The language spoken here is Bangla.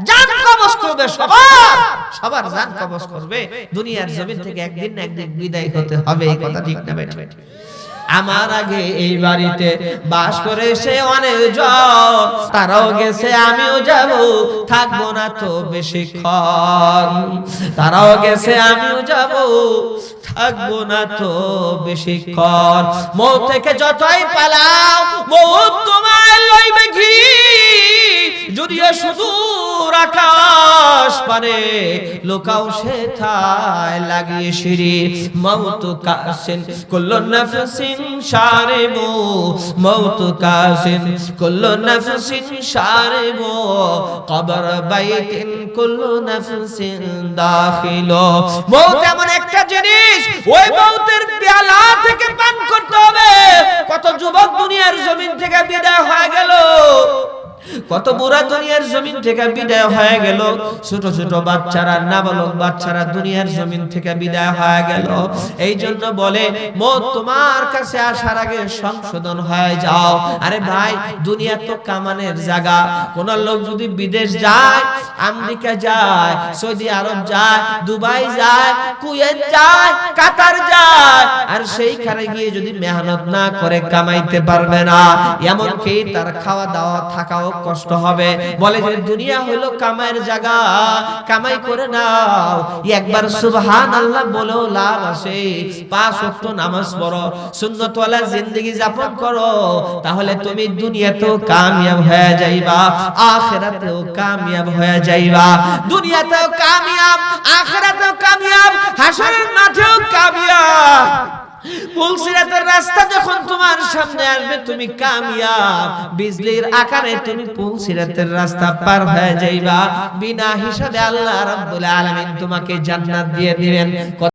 জান কবজ করবে, সবার জান কবজ করবে। দুনিয়ার জমিন থেকে একদিন না একদিন বিদায় হতে হবে, এই কথা ঠিক না বেঠিক? আমার আগে এই বাড়িতে বাস করে সে অনেকজন, তারাও গেছে আমিও যাব, থাকবো না তো বেশিক্ষণ। তারাও গেছে আমিও যাব, থাকবো না তো বেশিক্ষণ। মৌত থেকে যতই পালাও মৌত তোমায় লইবে ঘিরে, যদিও সুদূর আকাশ পারে লোকাও সেথায় লাগিয়ে সিঁড়ি। মৌত কাসিন কুল্লু নাফসিন শারিবু, মৌত কাসিন কুল্লু নাফসিন শারিবু, কবর বাইতিন কুল্লু নাফসিন দাখিলু। মৌত এমন একটা জিনিস, ওই মৌতের পেয়ালা থেকে পান করতে হবে। কত যুবক দুনিয়ার জমিন থেকে বিদায় হয়ে গেল, কত বুড়া দুনিয়ার জমিন থেকে বিদায় হয়ে গেল, ছোট ছোট বাচ্চারা, নাবালক বাচ্চারা দুনিয়ার জমিন থেকে বিদায় হয়ে গেল। এই জন্য বলে মওত তোমার কাছে আসার আগে সংশোধন হয়ে যাও। আরে ভাই, দুনিয়া তো কামানের জায়গা। কোন লোক যদি বিদেশ যায়, আমেরিকা যায়, সৌদি আরব যায়, দুবাই যায়, কুয়েত যায়, কাতার যায়, আর সেইখানে গিয়ে যদি মেহনত না করে কামাইতে পারবে না, এমনকি তার খাওয়া দাওয়া থাকাও কষ্ট হবে। বলে যে দুনিয়া হলো কামাইয়ের জায়গা, কামাই করে নাও। একবার সুবহানাল্লাহ বলেও লাভ আছে। 5 ওয়াক্ত নামাজ পড়ো, সুন্নতওয়ালা জিন্দেগি যাপন করো, তাহলে তুমি দুনিয়াতেও কামিয়াব হয়ে যাইবা, আখিরাতেও কামিয়াব হয়ে যাইবা। দুনিয়াতেও কামিয়াব, আখিরাতেও কামিয়াব, হাসরের মাঠেও কামিয়াব। পুলসিরাতের রাস্তা যখন তোমার সামনে আসবে তুমি কামিয়াব। বিজলির আকারে তুমি পুলসিরাতের রাস্তা পার হয়ে যাইবা। বিনা হিসাবে আল্লাহ রাব্বুল আলামিন তোমাকে জান্নাত দিয়ে দিবেন।